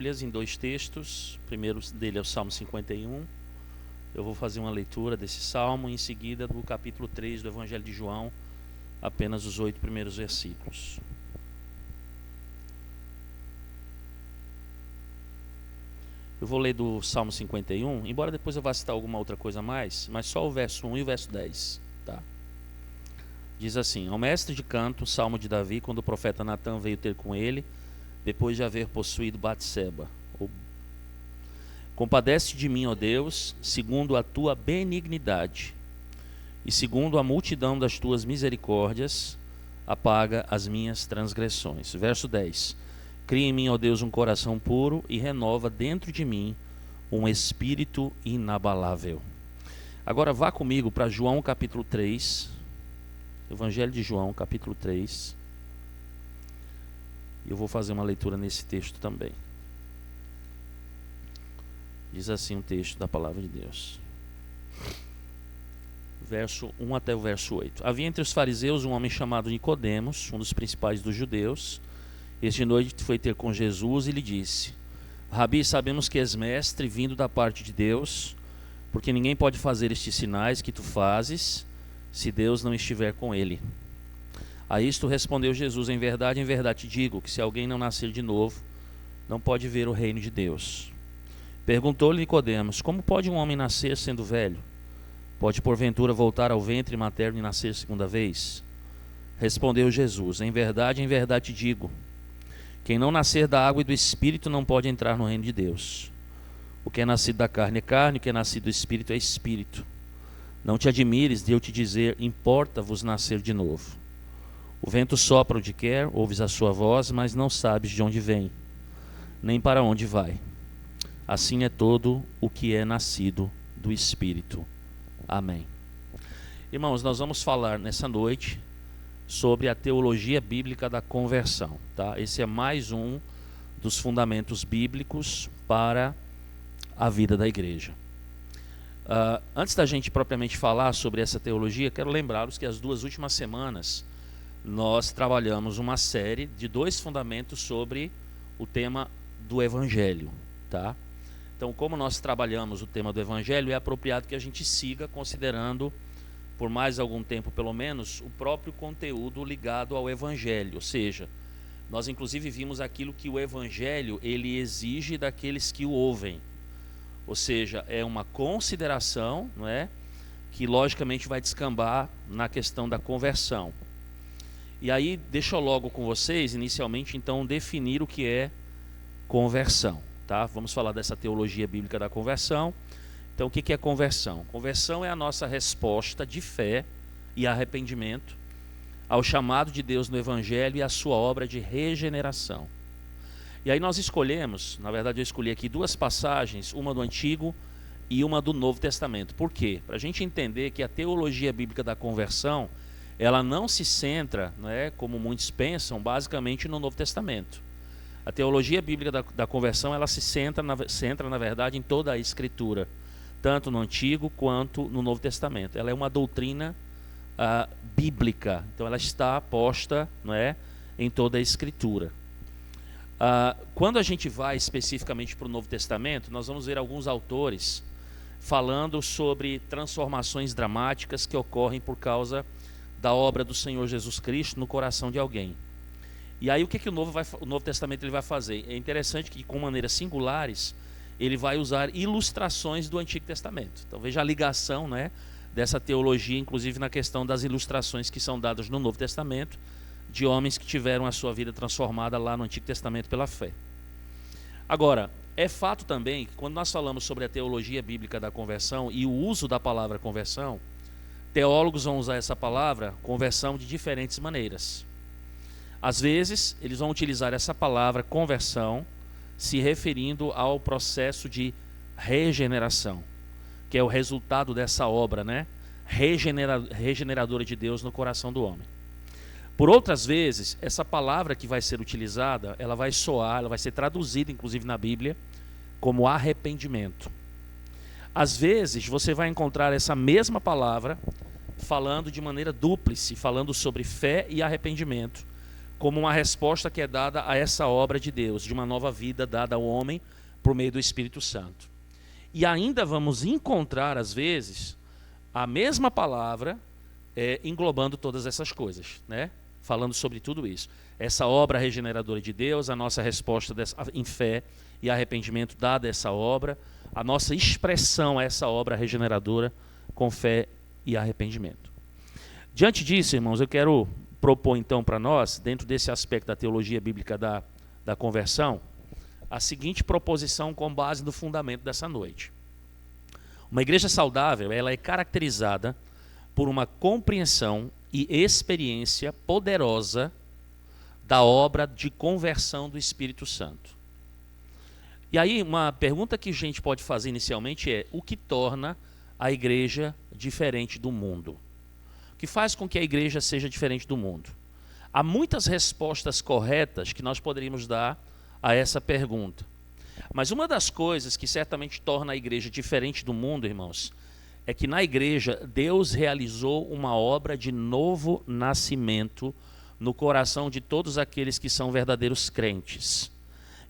Em dois textos. O primeiro dele é o Salmo 51. Eu vou fazer uma leitura desse salmo, em seguida do capítulo 3 do Evangelho de João, apenas os 8 primeiros versículos. Eu vou ler do Salmo 51, embora depois eu vá citar alguma outra coisa a mais, mas só o verso 1 e o verso 10, tá? Diz assim: ao mestre de canto, salmo de Davi, quando o profeta Natã veio ter com ele, depois de haver possuído Batseba. Compadece de mim, ó Deus, segundo a tua benignidade, e segundo a multidão das tuas misericórdias, apaga as minhas transgressões. Verso 10: cria em mim, ó Deus, um coração puro e renova dentro de mim um espírito inabalável. Agora vá comigo para João capítulo 3, Evangelho de João capítulo 3. Eu vou fazer uma leitura nesse texto também. Diz assim o texto da palavra de Deus. Verso 1 até o verso 8. Havia entre os fariseus um homem chamado Nicodemos, um dos principais dos judeus. Este noite foi ter com Jesus e lhe disse: Rabi, sabemos que és mestre vindo da parte de Deus, porque ninguém pode fazer estes sinais que tu fazes, se Deus não estiver com ele. A isto respondeu Jesus: em verdade te digo, que se alguém não nascer de novo, não pode ver o reino de Deus. Perguntou-lhe Nicodemos: como pode um homem nascer sendo velho? Pode porventura voltar ao ventre materno e nascer segunda vez? Respondeu Jesus: em verdade te digo, quem não nascer da água e do Espírito não pode entrar no reino de Deus. O que é nascido da carne é carne, o que é nascido do Espírito é Espírito. Não te admires de eu te dizer: importa-vos nascer de novo. O vento sopra onde quer, ouves a sua voz, mas não sabes de onde vem, nem para onde vai. Assim é todo o que é nascido do Espírito. Amém. Irmãos, nós vamos falar nessa noite sobre a teologia bíblica da conversão, tá? Esse é mais um dos fundamentos bíblicos para a vida da igreja. Antes da gente propriamente falar sobre essa teologia, quero lembrá-los que as 2 últimas semanas nós trabalhamos uma série de 2 fundamentos sobre o tema do Evangelho, tá? Então, como nós trabalhamos o tema do Evangelho, é apropriado que a gente siga considerando, por mais algum tempo pelo menos, o próprio conteúdo ligado ao Evangelho. Ou seja, nós inclusive vimos aquilo que o Evangelho ele exige daqueles que o ouvem. Ou seja, é uma consideração, não é, que logicamente vai descambar na questão da conversão. E aí, deixa eu logo com vocês, inicialmente, então, definir o que é conversão. Tá? Vamos falar dessa teologia bíblica da conversão. Então, o que é conversão? Conversão é a nossa resposta de fé e arrependimento ao chamado de Deus no Evangelho e à sua obra de regeneração. E aí nós escolhemos, na verdade eu escolhi aqui 2 passagens, uma do Antigo e uma do Novo Testamento. Por quê? Para a gente entender que a teologia bíblica da conversão, ela não se centra, né, como muitos pensam, basicamente no Novo Testamento. A teologia bíblica da conversão, ela se centra, na verdade, em toda a Escritura, tanto no Antigo quanto no Novo Testamento. Ela é uma doutrina bíblica, então ela está posta, não é, em toda a Escritura. Quando a gente vai especificamente para o Novo Testamento, nós vamos ver alguns autores falando sobre transformações dramáticas que ocorrem por causa da obra do Senhor Jesus Cristo no coração de alguém. E aí o que o Novo Testamento ele vai fazer? É interessante que, com maneiras singulares, ele vai usar ilustrações do Antigo Testamento. Então veja a ligação, né, dessa teologia, inclusive na questão das ilustrações que são dadas no Novo Testamento, de homens que tiveram a sua vida transformada lá no Antigo Testamento pela fé. Agora, é fato também que quando nós falamos sobre a teologia bíblica da conversão e o uso da palavra conversão, teólogos vão usar essa palavra conversão de diferentes maneiras. Às vezes, eles vão utilizar essa palavra conversão se referindo ao processo de regeneração, que é o resultado dessa obra, né, regeneradora de Deus no coração do homem. Por outras vezes, essa palavra que vai ser utilizada, ela vai ser traduzida, inclusive na Bíblia, como arrependimento. Às vezes, você vai encontrar essa mesma palavra falando de maneira dúplice, falando sobre fé e arrependimento, como uma resposta que é dada a essa obra de Deus, de uma nova vida dada ao homem por meio do Espírito Santo. E ainda vamos encontrar, às vezes, a mesma palavra englobando todas essas coisas, né? Falando sobre tudo isso. Essa obra regeneradora de Deus, a nossa resposta em fé e arrependimento dada a essa obra, a nossa expressão a essa obra regeneradora com fé e arrependimento. Diante disso, irmãos, eu quero propor então para nós, dentro desse aspecto da teologia bíblica da conversão, a seguinte proposição com base no fundamento dessa noite. Uma igreja saudável, ela é caracterizada por uma compreensão e experiência poderosa da obra de conversão do Espírito Santo. E aí, uma pergunta que a gente pode fazer inicialmente é: o que torna a igreja diferente do mundo? O que faz com que a igreja seja diferente do mundo? Há muitas respostas corretas que nós poderíamos dar a essa pergunta. Mas uma das coisas que certamente torna a igreja diferente do mundo, irmãos, é que na igreja Deus realizou uma obra de novo nascimento no coração de todos aqueles que são verdadeiros crentes.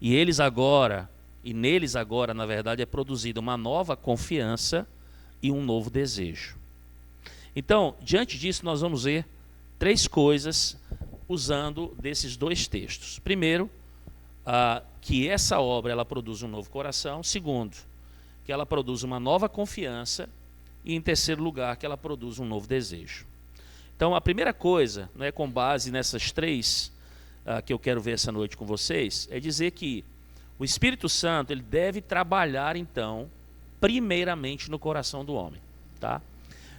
E neles agora, na verdade, é produzida uma nova confiança e um novo desejo. Então, diante disso, nós vamos ver três coisas usando desses dois textos. Primeiro, que essa obra ela produz um novo coração. Segundo, que ela produz uma nova confiança. E em terceiro lugar, que ela produz um novo desejo. Então, a primeira coisa, né, com base nessas três que eu quero ver essa noite com vocês, é dizer que o Espírito Santo ele deve trabalhar, então, primeiramente no coração do homem. Tá?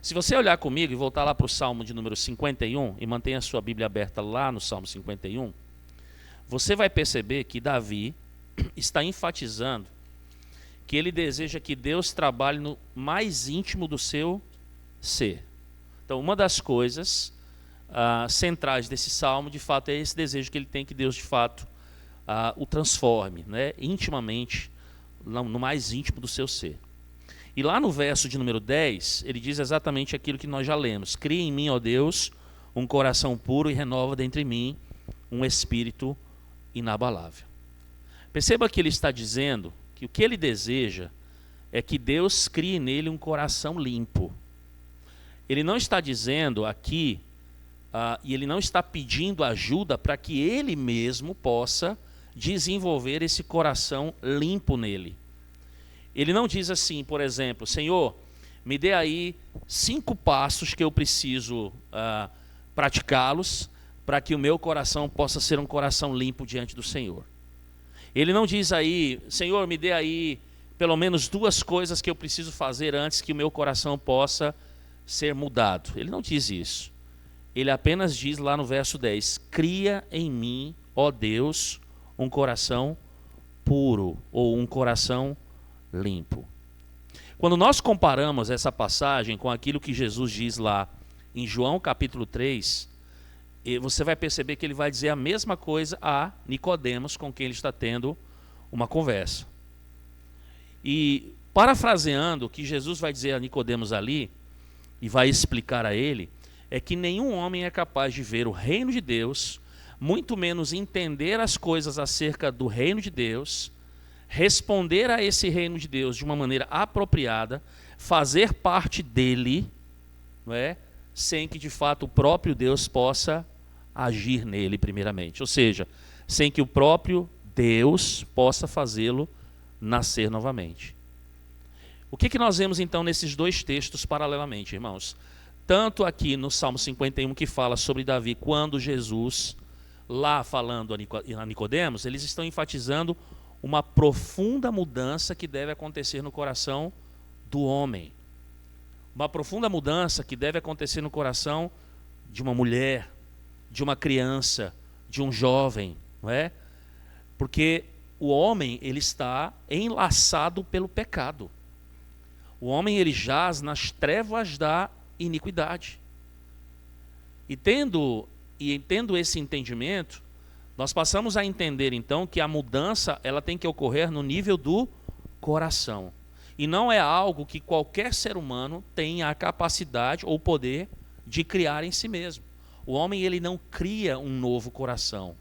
Se você olhar comigo e voltar lá para o Salmo de número 51, e mantenha a sua Bíblia aberta lá no Salmo 51, você vai perceber que Davi está enfatizando que ele deseja que Deus trabalhe no mais íntimo do seu ser. Então, uma das coisas centrais desse salmo, de fato, é esse desejo que ele tem que Deus, de fato, o transforme, né, intimamente, no mais íntimo do seu ser. E lá no verso de número 10, ele diz exatamente aquilo que nós já lemos: cria em mim, ó Deus, um coração puro e renova dentro de mim um espírito inabalável. Perceba que ele está dizendo que o que ele deseja é que Deus crie nele um coração limpo. Ele não está dizendo aqui, e ele não está pedindo ajuda para que ele mesmo possa desenvolver esse coração limpo nele. Ele não diz assim, por exemplo: Senhor, me dê aí 5 passos que eu preciso praticá-los para que o meu coração possa ser um coração limpo diante do Senhor. Ele não diz aí: Senhor, me dê aí pelo menos 2 coisas que eu preciso fazer antes que o meu coração possa ser mudado. Ele não diz isso. Ele apenas diz lá no verso 10: cria em mim, ó Deus, um coração puro, ou um coração limpo. Quando nós comparamos essa passagem com aquilo que Jesus diz lá em João capítulo 3, você vai perceber que ele vai dizer a mesma coisa a Nicodemos, com quem ele está tendo uma conversa. E parafraseando o que Jesus vai dizer a Nicodemos ali, e vai explicar a ele, é que nenhum homem é capaz de ver o reino de Deus, muito menos entender as coisas acerca do reino de Deus, responder a esse reino de Deus de uma maneira apropriada, fazer parte dele, não é? Sem que de fato o próprio Deus possa agir nele primeiramente. Ou seja, sem que o próprio Deus possa fazê-lo nascer novamente. O que nós vemos então nesses dois textos paralelamente, irmãos? Tanto aqui no Salmo 51, que fala sobre Davi, quando Jesus, lá falando a Nicodemos, eles estão enfatizando uma profunda mudança que deve acontecer no coração do homem. Uma profunda mudança que deve acontecer no coração de uma mulher, de uma criança, de um jovem, não é? Porque o homem, ele está enlaçado pelo pecado. O homem, ele jaz nas trevas da iniquidade. E tendo esse entendimento, nós passamos a entender então que a mudança ela tem que ocorrer no nível do coração. E não é algo que qualquer ser humano tenha a capacidade ou poder de criar em si mesmo. O homem, ele não cria um novo coração.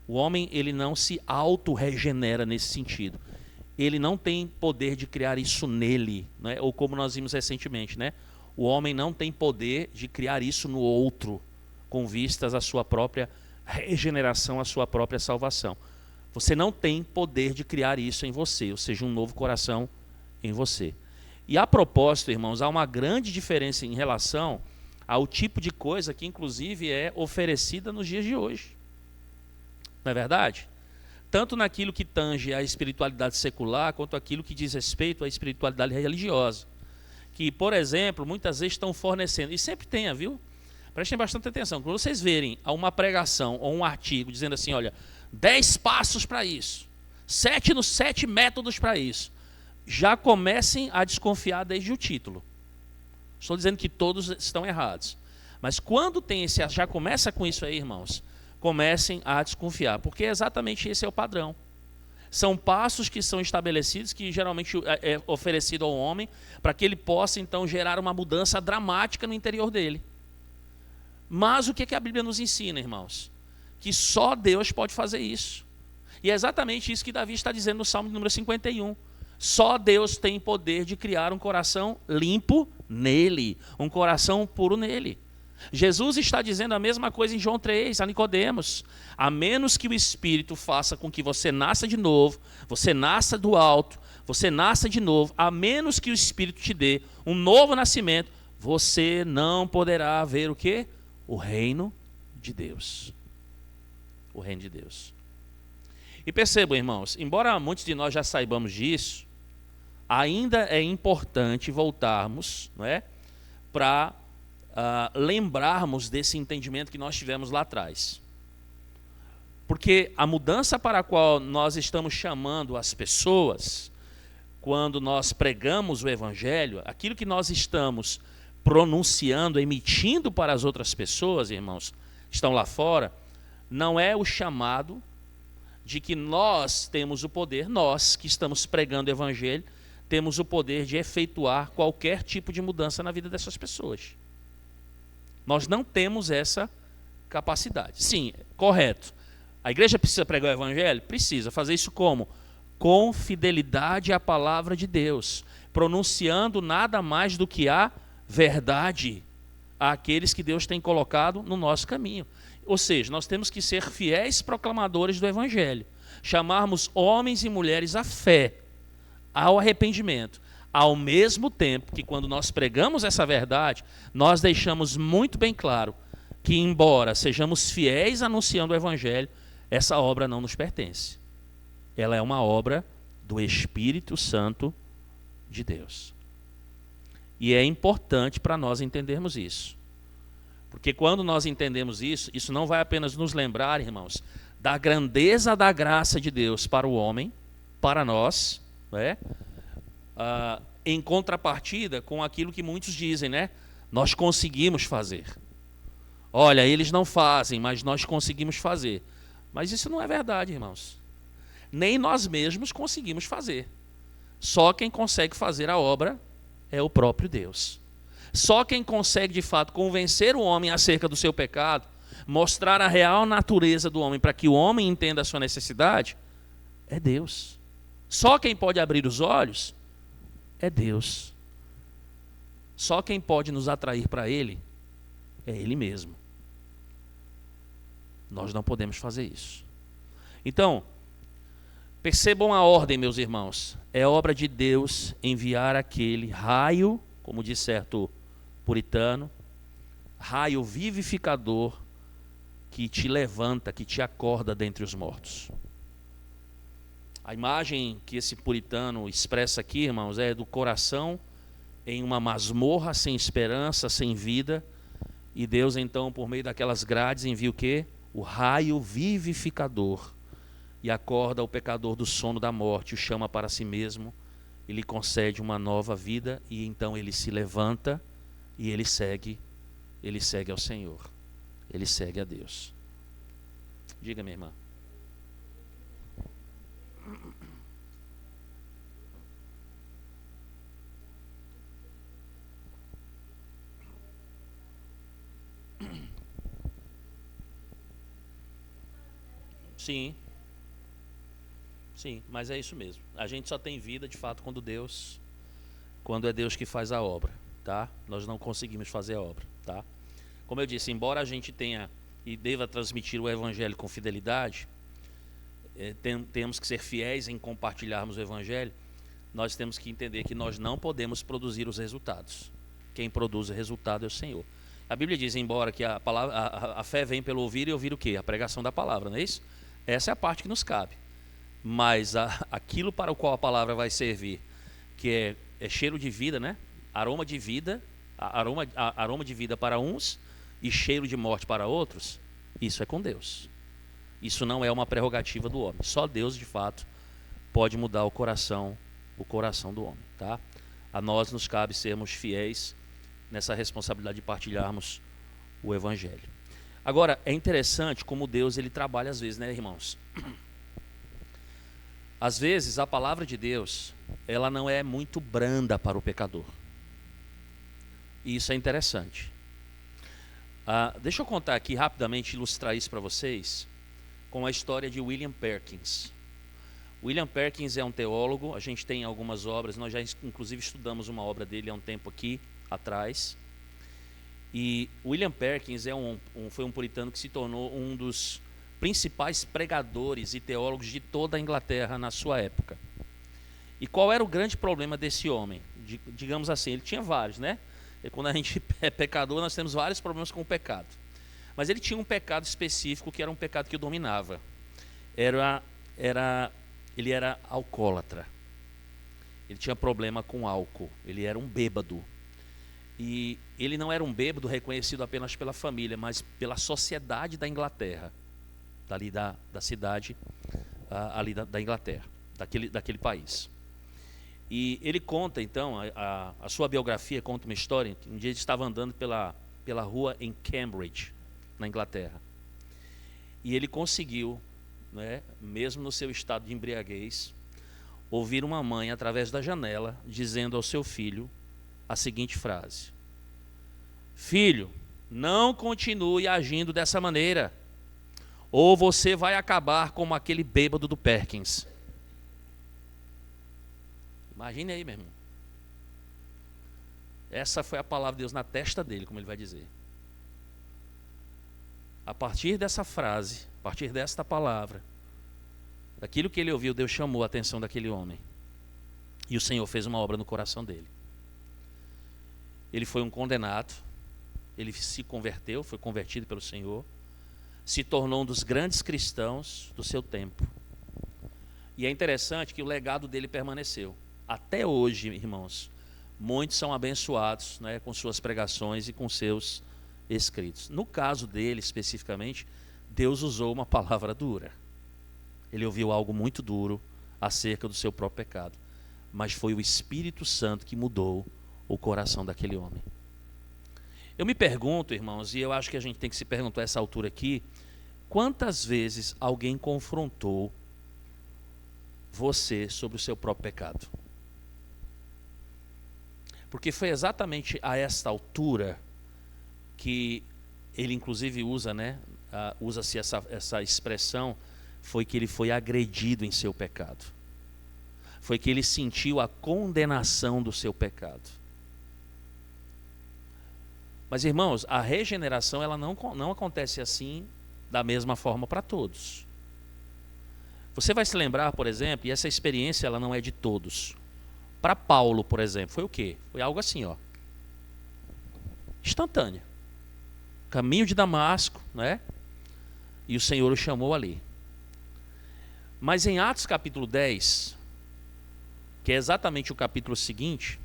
O homem, ele não se auto-regenera nesse sentido. Ele não tem poder de criar isso nele, né? Ou como nós vimos recentemente, né? O homem não tem poder de criar isso no outro, com vistas à sua própria regeneração, à sua própria salvação. Você não tem poder de criar isso em você, ou seja, um novo coração em você. E a propósito, irmãos, há uma grande diferença em relação ao tipo de coisa que, inclusive, é oferecida nos dias de hoje. Não é verdade? Tanto naquilo que tange à espiritualidade secular, quanto aquilo que diz respeito à espiritualidade religiosa. Que, por exemplo, muitas vezes estão fornecendo, e sempre tenha, viu? Prestem bastante atenção. Quando vocês verem uma pregação ou um artigo dizendo assim, olha, 10 passos para isso, 7 métodos para isso, já comecem a desconfiar desde o título. Estou dizendo que todos estão errados. Mas quando tem esse, já começa com isso aí, irmãos, comecem a desconfiar, porque exatamente esse é o padrão. São passos que são estabelecidos, que geralmente é oferecido ao homem, para que ele possa então gerar uma mudança dramática no interior dele. Mas o que a Bíblia nos ensina, irmãos? Que só Deus pode fazer isso. E é exatamente isso que Davi está dizendo no Salmo número 51. Só Deus tem poder de criar um coração limpo nele, um coração puro nele. Jesus está dizendo a mesma coisa em João 3, a Nicodemos. A menos que o Espírito faça com que você nasça de novo, você nasça do alto, você nasça de novo, a menos que o Espírito te dê um novo nascimento, você não poderá ver o quê? O reino de Deus. O reino de Deus. E percebam, irmãos, embora muitos de nós já saibamos disso, ainda é importante voltarmos, não é, para lembrarmos desse entendimento que nós tivemos lá atrás. Porque a mudança para a qual nós estamos chamando as pessoas, quando nós pregamos o Evangelho, aquilo que nós estamos pronunciando, emitindo para as outras pessoas, irmãos, que estão lá fora, não é o chamado de que nós temos o poder, nós que estamos pregando o Evangelho, temos o poder de efetuar qualquer tipo de mudança na vida dessas pessoas. Nós não temos essa capacidade. Sim, correto. A igreja precisa pregar o Evangelho? Precisa. Fazer isso como? Com fidelidade à palavra de Deus, pronunciando nada mais do que a verdade àqueles que Deus tem colocado no nosso caminho. Ou seja, nós temos que ser fiéis proclamadores do Evangelho, chamarmos homens e mulheres à fé, ao arrependimento, ao mesmo tempo que quando nós pregamos essa verdade, nós deixamos muito bem claro que, embora sejamos fiéis anunciando o Evangelho, essa obra não nos pertence. Ela é uma obra do Espírito Santo de Deus. E é importante para nós entendermos isso. Porque quando nós entendemos isso, isso não vai apenas nos lembrar, irmãos, da grandeza da graça de Deus para o homem, para nós, né? Em contrapartida com aquilo que muitos dizem, né? Nós conseguimos fazer. Olha, eles não fazem, mas nós conseguimos fazer. Mas isso não é verdade, irmãos. Nem nós mesmos conseguimos fazer. Só quem consegue fazer a obra é o próprio Deus. Só quem consegue, de fato, convencer o homem acerca do seu pecado, mostrar a real natureza do homem para que o homem entenda a sua necessidade, é Deus. Só quem pode abrir os olhos é Deus. Só quem pode nos atrair para Ele é Ele mesmo. Nós não podemos fazer isso. Então, percebam a ordem, meus irmãos. É obra de Deus enviar aquele raio, como diz certo puritano, raio vivificador que te levanta, que te acorda dentre os mortos. A imagem que esse puritano expressa aqui, irmãos, é do coração em uma masmorra, sem esperança, sem vida, e Deus então, por meio daquelas grades, envia o quê? O raio vivificador, e acorda o pecador do sono da morte, o chama para si mesmo, e lhe concede uma nova vida, e então ele se levanta e ele segue ao Senhor, ele segue a Deus. Diga, minha irmã. Sim, sim, mas é isso mesmo. A gente só tem vida, de fato, quando é Deus que faz a obra, tá? Nós não conseguimos fazer a obra, tá? Como eu disse, embora a gente tenha e deva transmitir o evangelho com fidelidade, temos que ser fiéis em compartilharmos o evangelho. Nós temos que entender que nós não podemos produzir os resultados. Quem produz o resultado é o Senhor. A Bíblia diz, embora que a fé vem pelo ouvir e ouvir o quê? A pregação da palavra, não é isso? Essa é a parte que nos cabe. Mas aquilo para o qual a palavra vai servir, que é cheiro de vida, né? Aroma de vida, aroma de vida para uns e cheiro de morte para outros, isso é com Deus. Isso não é uma prerrogativa do homem. Só Deus, de fato, pode mudar o coração do homem, tá? A nós nos cabe sermos fiéis nessa responsabilidade de partilharmos o evangelho. Agora, é interessante como Deus ele trabalha às vezes, né, irmãos? Às vezes a palavra de Deus, ela não é muito branda para o pecador. E isso é interessante. Deixa eu contar aqui rapidamente, ilustrar isso para vocês, com a história de William Perkins. William Perkins é um teólogo, a gente tem algumas obras, nós já inclusive estudamos uma obra dele há um tempo aqui atrás. E William Perkins foi um puritano que se tornou um dos principais pregadores e teólogos de toda a Inglaterra na sua época. E qual era o grande problema desse homem? Digamos assim, ele tinha vários, né? E quando a gente é pecador, nós temos vários problemas com o pecado. Mas ele tinha um pecado específico que era um pecado que o dominava. Ele era alcoólatra. Ele tinha problema com álcool. Ele era um bêbado. E ele não era um bêbado reconhecido apenas pela família, mas pela sociedade da Inglaterra, dali da cidade ali da Inglaterra, daquele país. E ele conta, então, a sua biografia conta uma história. Um dia ele estava andando pela rua em Cambridge, na Inglaterra. E ele conseguiu, né, mesmo no seu estado de embriaguez, ouvir uma mãe, através da janela, dizendo ao seu filho a seguinte frase: filho, não continue agindo dessa maneira, ou você vai acabar como aquele bêbado do Perkins. Imagine aí, meu irmão. Essa foi a palavra de Deus na testa dele, como ele vai dizer. A partir dessa frase, a partir desta palavra, daquilo que ele ouviu, Deus chamou a atenção daquele homem. E o Senhor fez uma obra no coração dele. Ele foi um condenado, ele se converteu, foi convertido pelo Senhor, se tornou um dos grandes cristãos do seu tempo. E é interessante que o legado dele permaneceu. Até hoje, irmãos, muitos são abençoados, né, com suas pregações e com seus escritos. No caso dele, especificamente, Deus usou uma palavra dura. Ele ouviu algo muito duro acerca do seu próprio pecado. Mas foi o Espírito Santo que mudou o coração daquele homem. Eu me pergunto, irmãos, e eu acho que a gente tem que se perguntar a essa altura aqui, quantas vezes alguém confrontou você sobre o seu próprio pecado? Porque foi exatamente a esta altura que ele inclusive usa, né? Usa-se essa expressão, foi que ele foi agredido em seu pecado. Foi que ele sentiu a condenação do seu pecado. Mas, irmãos, a regeneração ela não acontece assim da mesma forma para todos. Você vai se lembrar, por exemplo, e essa experiência ela não é de todos. Para Paulo, por exemplo, foi o quê? Foi algo assim, ó, instantâneo. Caminho de Damasco, né? E o Senhor o chamou ali. Mas em Atos capítulo 10, que é exatamente o capítulo seguinte,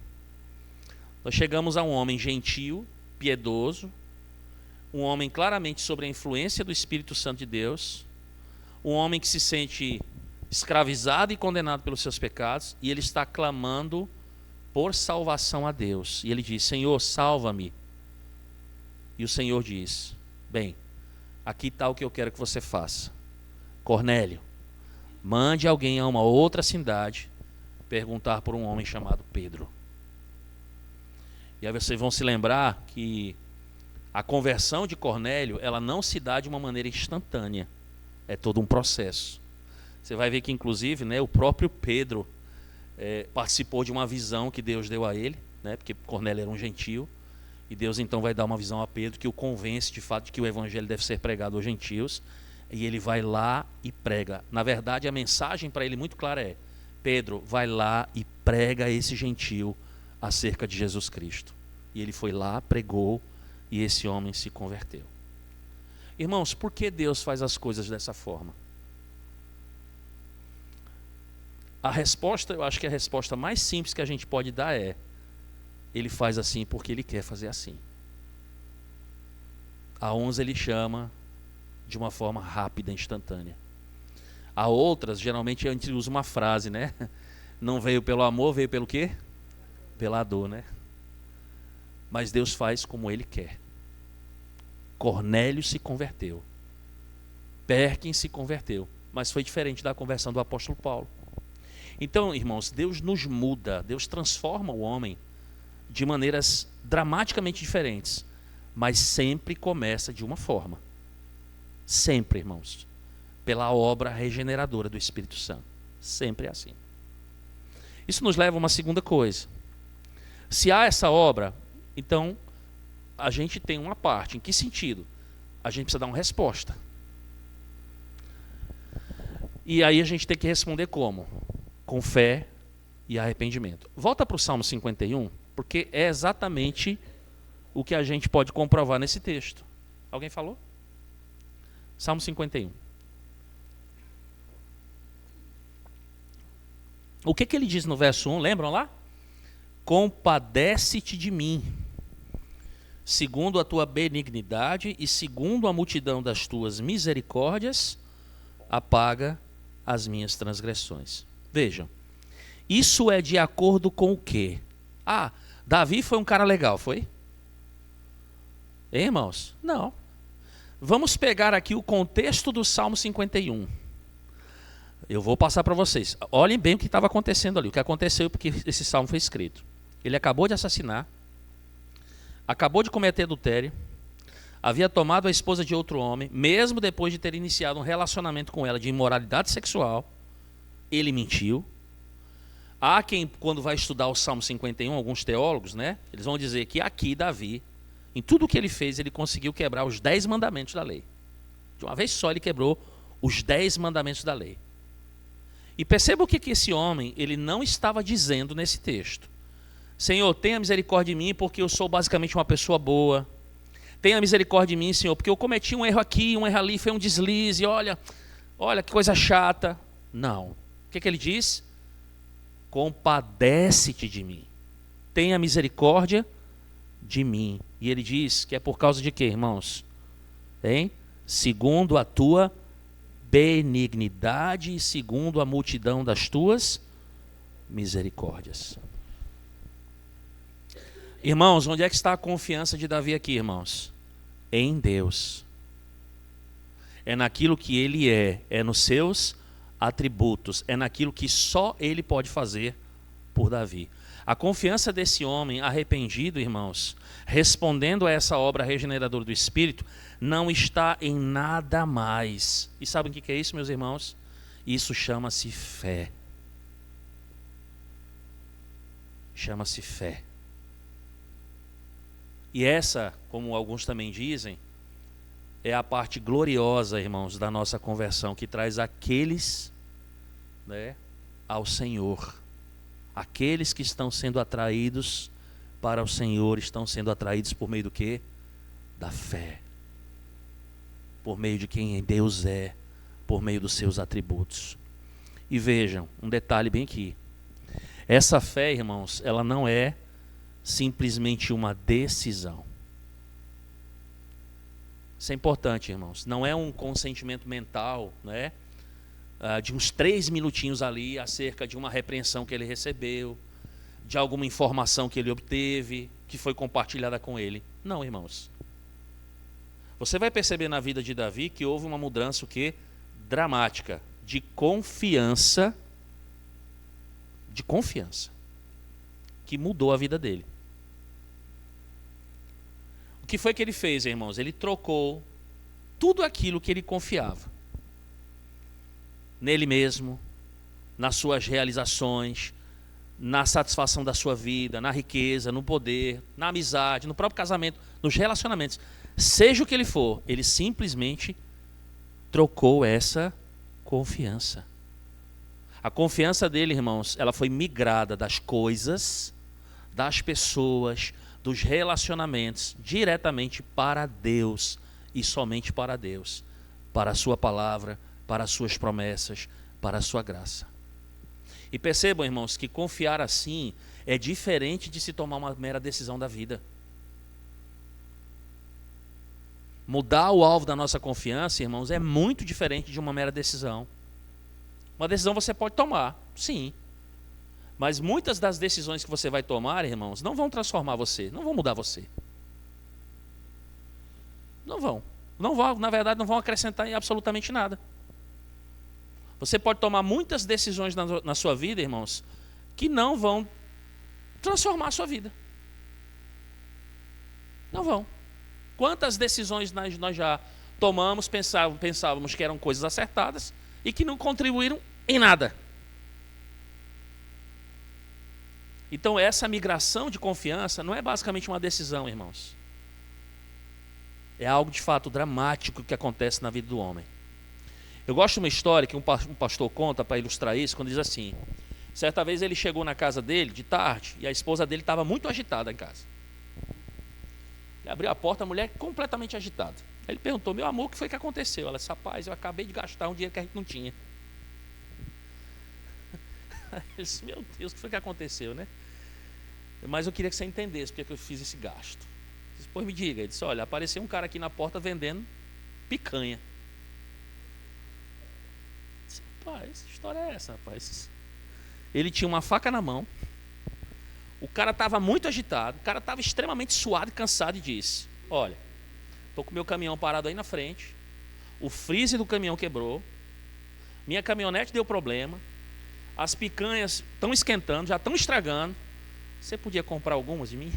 nós chegamos a um homem gentio, piedoso, um homem claramente sob a influência do Espírito Santo de Deus, um homem que se sente escravizado e condenado pelos seus pecados, e ele está clamando por salvação a Deus. E ele diz: Senhor, salva-me. E o Senhor diz: bem, aqui está o que eu quero que você faça. Cornélio, mande alguém a uma outra cidade perguntar por um homem chamado Pedro. E aí vocês vão se lembrar que a conversão de Cornélio, ela não se dá de uma maneira instantânea. É todo um processo. Você vai ver que, inclusive, né, o próprio Pedro participou de uma visão que Deus deu a ele, né, porque Cornélio era um gentio, e Deus então vai dar uma visão a Pedro que o convence de fato de que o evangelho deve ser pregado aos gentios, e ele vai lá e prega. Na verdade, a mensagem para ele muito clara é: Pedro, vai lá e prega a esse gentio acerca de Jesus Cristo. E ele foi lá, pregou, e esse homem se converteu. Irmãos, por que Deus faz as coisas dessa forma? A resposta, eu acho que a resposta mais simples que a gente pode dar é: Ele faz assim porque Ele quer fazer assim. A uns Ele chama de uma forma rápida, instantânea. A outras, geralmente a gente usa uma frase, né? Não veio pelo amor, veio pelo quê? Pela dor, né? Mas Deus faz como Ele quer. Cornélio se converteu. Perkins se converteu. Mas foi diferente da conversão do apóstolo Paulo. Então, irmãos, Deus nos muda, Deus transforma o homem de maneiras dramaticamente diferentes, mas sempre começa de uma forma. Sempre, irmãos, pela obra regeneradora do Espírito Santo. Sempre é assim. Isso nos leva a uma segunda coisa. Se há essa obra, então a gente tem uma parte. Em que sentido? A gente precisa dar uma resposta. E aí a gente tem que responder como? Com fé e arrependimento. Volta para o Salmo 51, porque é exatamente o que a gente pode comprovar nesse texto. Alguém falou? Salmo 51. O que ele diz no verso 1, lembram lá? Compadece-te de mim, segundo a tua benignidade e segundo a multidão das tuas misericórdias, apaga as minhas transgressões. Vejam, isso é de acordo com o quê? Ah, Davi foi um cara legal, foi? Hein, irmãos? Não. Vamos pegar aqui o contexto do Salmo 51. Eu vou passar para vocês. Olhem bem o que estava acontecendo ali, o que aconteceu porque esse salmo foi escrito. Ele acabou de assassinar, acabou de cometer adultério, havia tomado a esposa de outro homem, mesmo depois de ter iniciado um relacionamento com ela de imoralidade sexual, ele mentiu. Há quem, quando vai estudar o Salmo 51, alguns teólogos, né, eles vão dizer que aqui Davi, em tudo o que ele fez, ele conseguiu quebrar os 10 mandamentos da lei. De uma vez só ele quebrou os 10 mandamentos da lei. E perceba o que esse homem, ele não estava dizendo nesse texto. Senhor, tenha misericórdia de mim, porque eu sou basicamente uma pessoa boa. Tenha misericórdia de mim, Senhor, porque eu cometi um erro aqui, um erro ali, foi um deslize, olha que coisa chata. Não. O que ele diz? Compadece-te de mim. Tenha misericórdia de mim. E ele diz que é por causa de quê, irmãos? Hein? Segundo a tua benignidade e segundo a multidão das tuas misericórdias. Irmãos, onde é que está a confiança de Davi aqui, irmãos? Em Deus. É naquilo que ele é nos seus atributos, é naquilo que só ele pode fazer por Davi. A confiança desse homem arrependido, irmãos, respondendo a essa obra regeneradora do Espírito, não está em nada mais. E sabem o que é isso, meus irmãos? Isso chama-se fé. Chama-se fé. E essa, como alguns também dizem, é a parte gloriosa, irmãos, da nossa conversão, que traz aqueles, né, ao Senhor. Aqueles que estão sendo atraídos para o Senhor estão sendo atraídos por meio do quê? Da fé. Por meio de quem Deus é, por meio dos seus atributos. E vejam, um detalhe bem aqui. Essa fé, irmãos, ela não é simplesmente uma decisão. Isso é importante, irmãos. Não é um consentimento mental, né? De uns 3 minutinhos ali acerca de uma repreensão que ele recebeu, de alguma informação que ele obteve, que foi compartilhada com ele. Não, irmãos. Você vai perceber na vida de Davi que houve uma mudança o quê? Dramática, de confiança, que mudou a vida dele. O que foi que ele fez, irmãos? Ele trocou tudo aquilo que ele confiava. nele mesmo, nas suas realizações, na satisfação da sua vida, na riqueza, no poder, na amizade, no próprio casamento, nos relacionamentos. Seja o que ele for, ele simplesmente trocou essa confiança. A confiança dele, irmãos, ela foi migrada das coisas, das pessoas, dos relacionamentos, diretamente para Deus e somente para Deus, para a sua palavra, para as suas promessas, para a sua graça. E percebam, irmãos, que confiar assim é diferente de se tomar uma mera decisão da vida. Mudar o alvo da nossa confiança, irmãos, é muito diferente de uma mera decisão. Uma decisão você pode tomar, sim. Mas muitas das decisões que você vai tomar, irmãos, não vão transformar você, não vão mudar você. Não vão. Na verdade, não vão acrescentar em absolutamente nada. Você pode tomar muitas decisões na sua vida, irmãos, que não vão transformar a sua vida. Não vão. Quantas decisões nós já tomamos, pensávamos que eram coisas acertadas e que não contribuíram em nada. Então essa migração de confiança não é basicamente uma decisão, irmãos. É algo de fato dramático que acontece na vida do homem. Eu gosto de uma história que um pastor conta para ilustrar isso, quando diz assim: certa vez ele chegou na casa dele de tarde e a esposa dele estava muito agitada em casa. Ele abriu a porta, a mulher completamente agitada. Ele perguntou: meu amor, o que foi que aconteceu? Ela disse: rapaz, eu acabei de gastar um dinheiro que a gente não tinha. Ele disse: meu Deus, o que foi que aconteceu, né? Mas eu queria que você entendesse porque que eu fiz esse gasto. Ele disse: pois me diga. Ele disse: olha, apareceu um cara aqui na porta vendendo picanha. Eu disse: rapaz, que história é essa, rapaz? Ele tinha uma faca na mão. O cara estava muito agitado, o cara estava extremamente suado e cansado e disse: olha, estou com o meu caminhão parado aí na frente, o freezer do caminhão quebrou, minha caminhonete deu problema, as picanhas estão esquentando, já estão estragando, você podia comprar algumas de mim?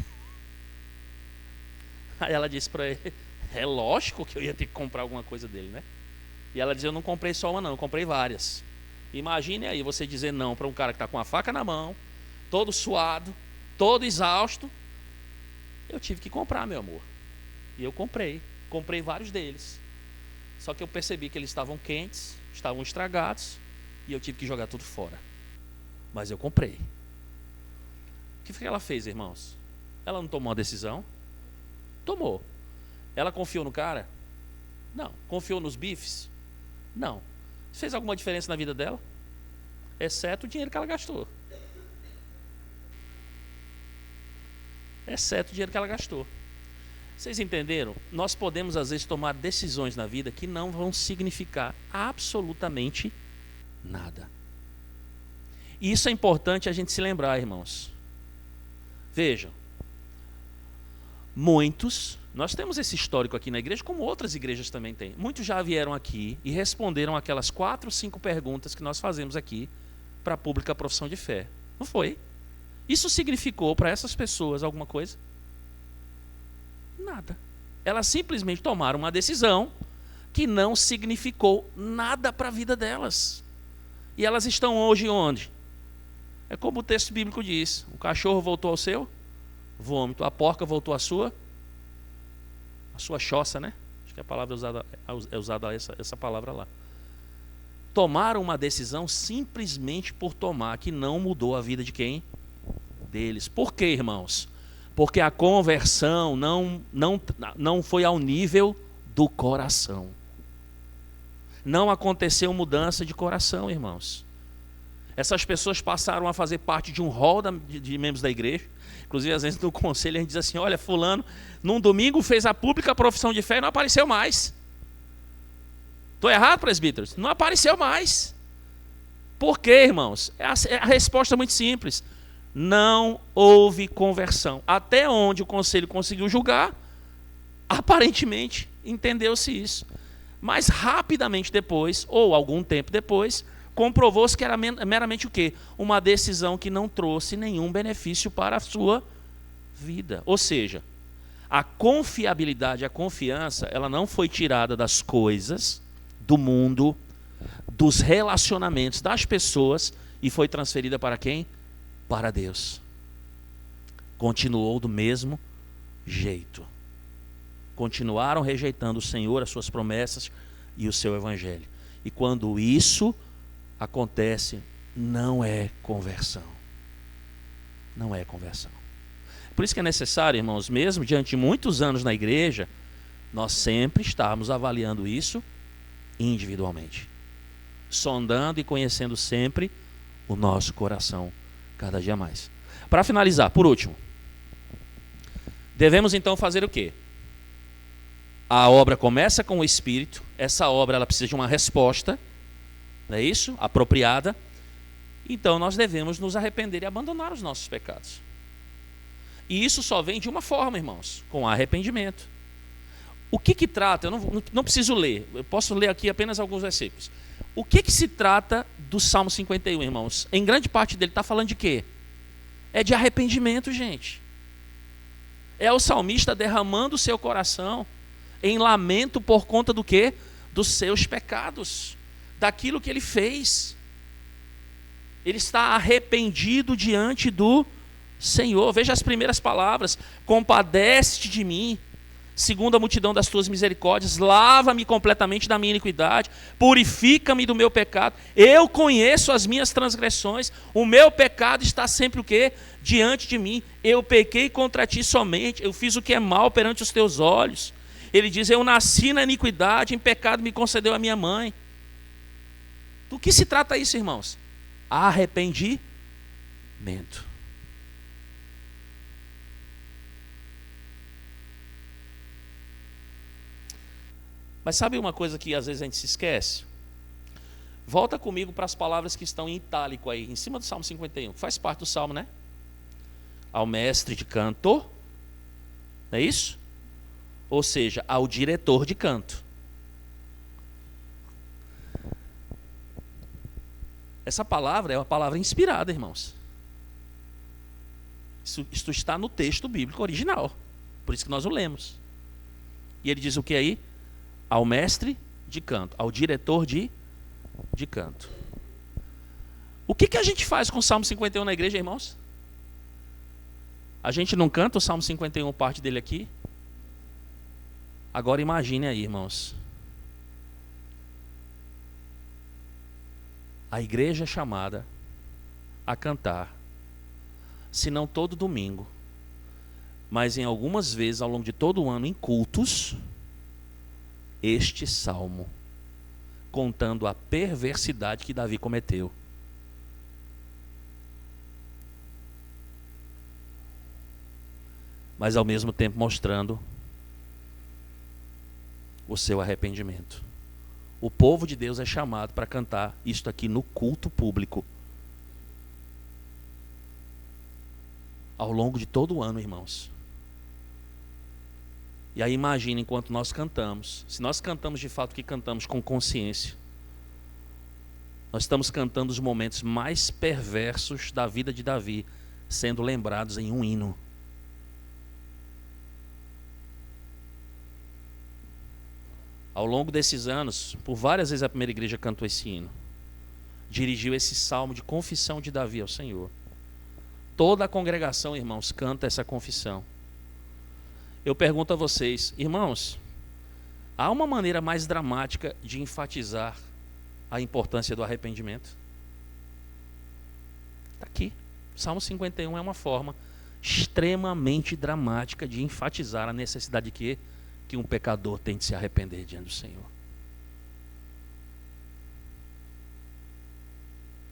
Aí ela disse para ele: é lógico que eu ia ter que comprar alguma coisa dele, né? E ela disse: eu não comprei só uma não, eu comprei várias. Imagine aí você dizer não para um cara que está com a faca na mão, todo suado, todo exausto. Eu tive que comprar, meu amor. E eu comprei vários deles. Só que eu percebi que eles estavam quentes, estavam estragados, e eu tive que jogar tudo fora. Mas eu comprei. O que foi que ela fez, irmãos? Ela não tomou uma decisão? Tomou. Ela confiou no cara? Não. Confiou nos bifes? Não. Fez alguma diferença na vida dela? Exceto o dinheiro que ela gastou. Exceto o dinheiro que ela gastou. Vocês entenderam? Nós podemos às vezes tomar decisões na vida que não vão significar absolutamente nada. E isso é importante a gente se lembrar, irmãos. Vejam, nós temos esse histórico aqui na igreja, como outras igrejas também têm. Muitos já vieram aqui e responderam aquelas 4 ou 5 perguntas que nós fazemos aqui para a pública profissão de fé. Não foi? Isso significou para essas pessoas alguma coisa? Nada. Elas simplesmente tomaram uma decisão que não significou nada para a vida delas. E elas estão hoje onde? É como o texto bíblico diz: o cachorro voltou ao seu vômito, a porca voltou à sua choça, né? Acho que a palavra é usada essa palavra lá. Tomaram uma decisão simplesmente por tomar, que não mudou a vida de quem? Deles. Por quê, irmãos? Porque a conversão não foi ao nível do coração. Não aconteceu mudança de coração, irmãos. Essas pessoas passaram a fazer parte de um rol de membros da igreja. Inclusive, às vezes no conselho a gente diz assim: olha, fulano, num domingo fez a pública profissão de fé e não apareceu mais. Estou errado, presbíteros? Não apareceu mais. Por quê, irmãos? A resposta é muito simples. Não houve conversão. Até onde o conselho conseguiu julgar, aparentemente entendeu-se isso. Mas rapidamente depois, ou algum tempo depois, comprovou-se que era meramente o quê? Uma decisão que não trouxe nenhum benefício para a sua vida. Ou seja, a confiabilidade, a confiança, ela não foi tirada das coisas, do mundo, dos relacionamentos das pessoas e foi transferida para quem? Para Deus. Continuou do mesmo jeito. Continuaram rejeitando o Senhor, as suas promessas e o seu evangelho. E quando isso acontece, não é conversão. Não é conversão. Por isso que é necessário, irmãos, mesmo diante de muitos anos na igreja, nós sempre estamos avaliando isso individualmente. Sondando e conhecendo sempre o nosso coração cada dia mais. Para finalizar, por último, devemos então fazer o quê? A obra começa com o Espírito, essa obra ela precisa de uma resposta, não é isso? Apropriada. Então nós devemos nos arrepender e abandonar os nossos pecados. E isso só vem de uma forma, irmãos, com arrependimento. O que trata? Eu não preciso ler, eu posso ler aqui apenas alguns versículos. O que se trata do Salmo 51, irmãos? Em grande parte dele está falando de quê? É de arrependimento, gente. É o salmista derramando o seu coração em lamento por conta do quê? Dos seus pecados, daquilo que ele fez. Ele está arrependido diante do Senhor. Veja as primeiras palavras: compadece-te de mim, segundo a multidão das tuas misericórdias, lava-me completamente da minha iniquidade, purifica-me do meu pecado. Eu conheço as minhas transgressões, o meu pecado está sempre o quê? Diante de mim. Eu pequei contra ti somente, eu fiz o que é mal perante os teus olhos. Ele diz: eu nasci na iniquidade, em pecado me concedeu a minha mãe. Do que se trata isso, irmãos? Arrependimento. Mas sabe uma coisa que às vezes a gente se esquece? Volta comigo para as palavras que estão em itálico aí, em cima do Salmo 51, que faz parte do Salmo, né? Ao mestre de canto, não é isso? Ou seja, ao diretor de canto. Essa palavra é uma palavra inspirada, irmãos. Isso está no texto bíblico original. Por isso que nós o lemos. E ele diz o que aí? Ao mestre de canto, ao diretor de canto. O que a gente faz com o Salmo 51 na igreja, irmãos? A gente não canta o Salmo 51, parte dele aqui? Agora imagine aí, irmãos. A igreja é chamada a cantar, se não todo domingo, mas em algumas vezes ao longo de todo o ano, em cultos, este salmo, contando a perversidade que Davi cometeu. Mas ao mesmo tempo mostrando o seu arrependimento. O povo de Deus é chamado para cantar isto aqui no culto público. Ao longo de todo o ano, irmãos. E aí imagine, enquanto nós cantamos, se nós cantamos de fato que cantamos com consciência, nós estamos cantando os momentos mais perversos da vida de Davi, sendo lembrados em um hino. Ao longo desses anos, por várias vezes a primeira igreja cantou esse hino, dirigiu esse salmo de confissão de Davi ao Senhor. Toda a congregação, irmãos, canta essa confissão. Eu pergunto a vocês, irmãos, há uma maneira mais dramática de enfatizar a importância do arrependimento? Está aqui. Salmo 51 é uma forma extremamente dramática de enfatizar a necessidade de quê? Que um pecador tem de se arrepender diante do Senhor.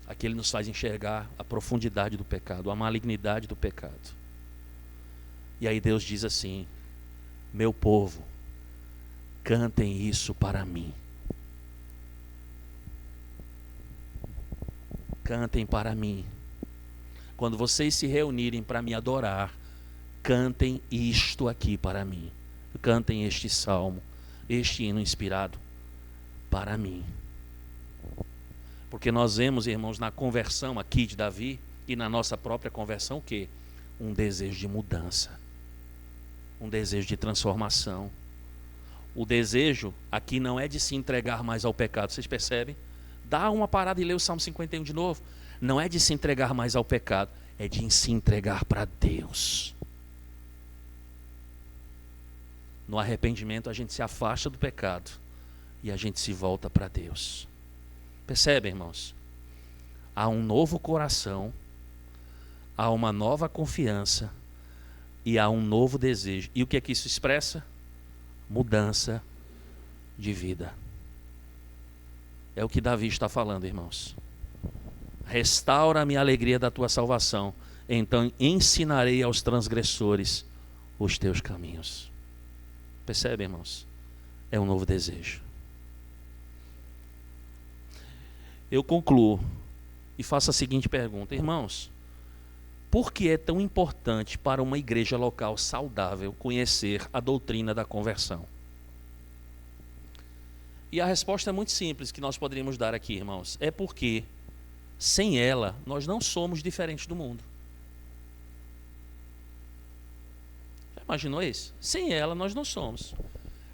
Aqui ele nos faz enxergar a profundidade do pecado, a malignidade do pecado. E aí Deus diz assim: meu povo, cantem isso para mim. Cantem para mim. Quando vocês se reunirem para me adorar, cantem isto aqui para mim. Cantem este salmo, este hino inspirado para mim. Porque nós vemos, irmãos, na conversão aqui de Davi e na nossa própria conversão o quê? Um desejo de mudança, um desejo de transformação. O desejo aqui não é de se entregar mais ao pecado, vocês percebem? Dá uma parada e lê o Salmo 51 de novo. Não é de se entregar mais ao pecado, é de se entregar para Deus. No arrependimento a gente se afasta do pecado e a gente se volta para Deus. Percebe, irmãos? Há um novo coração, há uma nova confiança e há um novo desejo. E o que é que isso expressa? Mudança de vida. É o que Davi está falando, irmãos. Restaura-me a alegria da tua salvação, então ensinarei aos transgressores os teus caminhos. Percebe, irmãos? É um novo desejo. Eu concluo e faço a seguinte pergunta. Irmãos, por que é tão importante para uma igreja local saudável conhecer a doutrina da conversão? E a resposta é muito simples que nós poderíamos dar aqui, irmãos. É porque, sem ela, nós não somos diferentes do mundo. Já imaginou isso? Sem ela, nós não somos.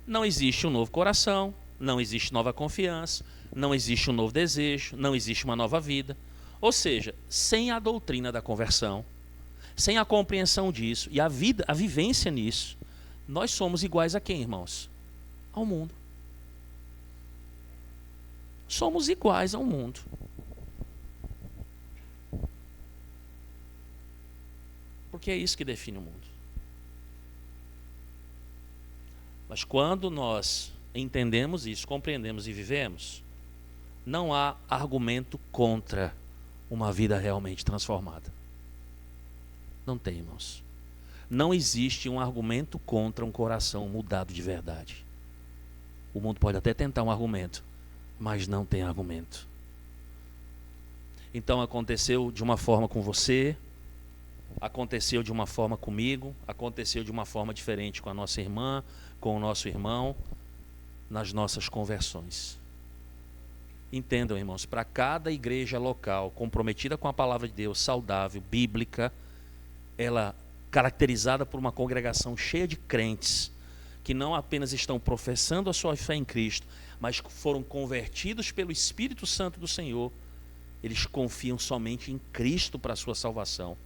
Não existe um novo coração, não existe nova confiança, não existe um novo desejo, não existe uma nova vida. Ou seja, sem a doutrina da conversão, sem a compreensão disso e a vivência nisso, nós somos iguais a quem, irmãos? Ao mundo. Somos iguais ao mundo. Porque é isso que define o mundo. Mas quando nós entendemos isso, compreendemos e vivemos, não há argumento contra uma vida realmente transformada. Não tem, irmãos. Não existe um argumento contra um coração mudado de verdade. O mundo pode até tentar um argumento, mas não tem argumento. Então aconteceu de uma forma com você, aconteceu de uma forma comigo, aconteceu de uma forma diferente com a nossa irmã, com o nosso irmão, nas nossas conversões. Entendam, irmãos, para cada igreja local comprometida com a palavra de Deus, saudável, bíblica, ela caracterizada por uma congregação cheia de crentes que não apenas estão professando a sua fé em Cristo, mas foram convertidos pelo Espírito Santo do Senhor, eles confiam somente em Cristo para a sua salvação,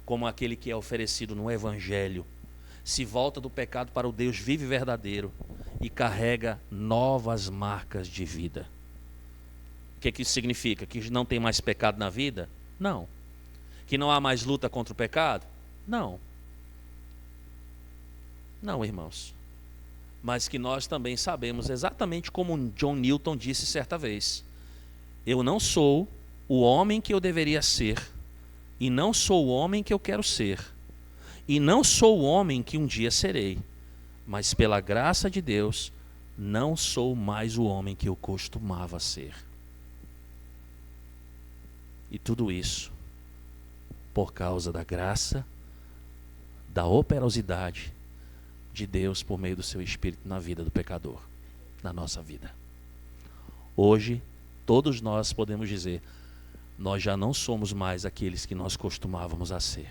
como aquele que é oferecido no Evangelho, se volta do pecado para o Deus vivo e verdadeiro e carrega novas marcas de vida. O que é que isso significa? Que não tem mais pecado na vida? Não. Que não há mais luta contra o pecado? Não. Não, irmãos. Mas que nós também sabemos exatamente como John Newton disse certa vez: eu não sou o homem que eu deveria ser, e não sou o homem que eu quero ser, e não sou o homem que um dia serei, mas pela graça de Deus não sou mais o homem que eu costumava ser. E tudo isso por causa da graça, da operosidade de Deus por meio do seu Espírito na vida do pecador, na nossa vida. Hoje, todos nós podemos dizer: nós já não somos mais aqueles que nós costumávamos a ser.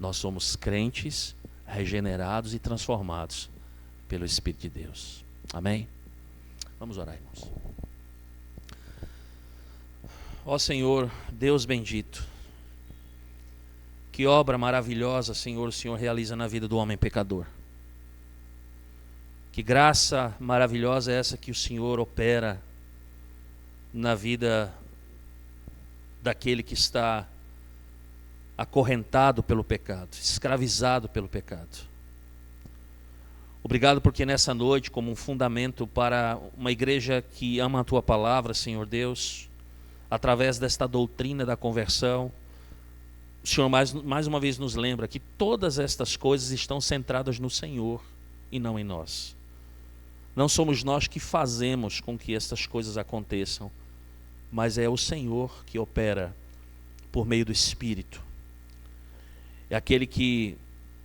Nós somos crentes, regenerados e transformados pelo Espírito de Deus. Amém? Vamos orar, irmãos. Ó Senhor, Deus bendito, que obra maravilhosa, Senhor, o Senhor realiza na vida do homem pecador. Que graça maravilhosa é essa que o Senhor opera na vida daquele que está acorrentado pelo pecado, escravizado pelo pecado. Obrigado porque nessa noite, como um fundamento para uma igreja que ama a Tua palavra, Senhor Deus, através desta doutrina da conversão, o Senhor mais uma vez nos lembra que todas estas coisas estão centradas no Senhor e não em nós. Não somos nós que fazemos com que estas coisas aconteçam, mas é o Senhor que opera por meio do Espírito. É aquele que,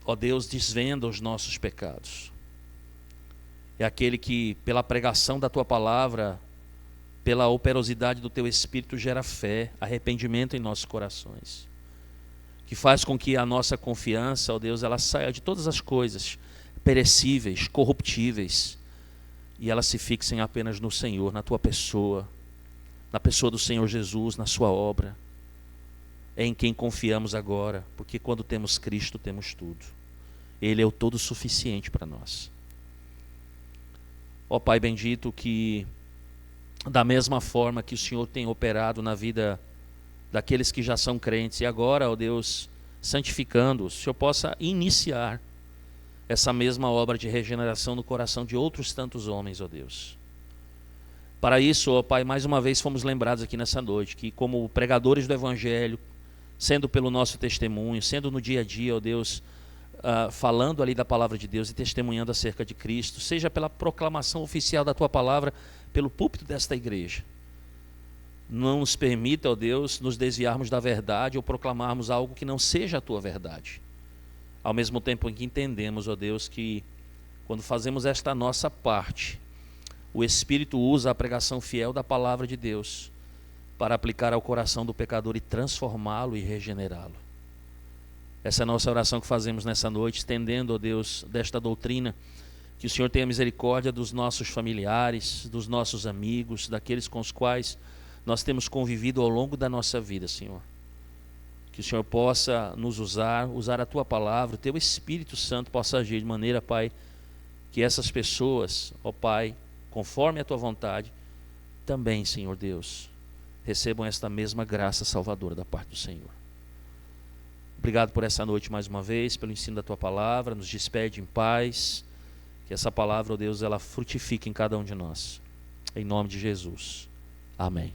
ó Deus, desvenda os nossos pecados. É aquele que, pela pregação da Tua palavra, pela operosidade do Teu Espírito, gera fé, arrependimento em nossos corações. Que faz com que a nossa confiança, ó Deus, ela saia de todas as coisas perecíveis, corruptíveis, e elas se fixem apenas no Senhor, na Tua pessoa, na pessoa do Senhor Jesus, na sua obra. É em quem confiamos agora, porque quando temos Cristo, temos tudo. Ele é o todo suficiente para nós. Ó Pai bendito, que da mesma forma que o Senhor tem operado na vida daqueles que já são crentes, e agora, ó Deus, santificando-os, o Senhor possa iniciar essa mesma obra de regeneração no coração de outros tantos homens, ó Deus. Para isso, ó Pai, mais uma vez fomos lembrados aqui nessa noite, que como pregadores do Evangelho, sendo pelo nosso testemunho, sendo no dia a dia, ó Deus, falando ali da palavra de Deus e testemunhando acerca de Cristo, seja pela proclamação oficial da Tua palavra, pelo púlpito desta igreja. Não nos permita, ó Deus, nos desviarmos da verdade ou proclamarmos algo que não seja a Tua verdade. Ao mesmo tempo em que entendemos, ó Deus, que quando fazemos esta nossa parte, o Espírito usa a pregação fiel da palavra de Deus para aplicar ao coração do pecador e transformá-lo e regenerá-lo. Essa é a nossa oração que fazemos nessa noite, estendendo, ó Deus, desta doutrina, que o Senhor tenha misericórdia dos nossos familiares, dos nossos amigos, daqueles com os quais nós temos convivido ao longo da nossa vida, Senhor. Que o Senhor possa nos usar a Tua palavra, o Teu Espírito Santo possa agir de maneira, Pai, que essas pessoas, ó Pai, conforme a Tua vontade, também, Senhor Deus, recebam esta mesma graça salvadora da parte do Senhor. Obrigado por essa noite mais uma vez, pelo ensino da Tua palavra, nos despede em paz, que essa palavra, ó Deus, ela frutifique em cada um de nós. Em nome de Jesus. Amém.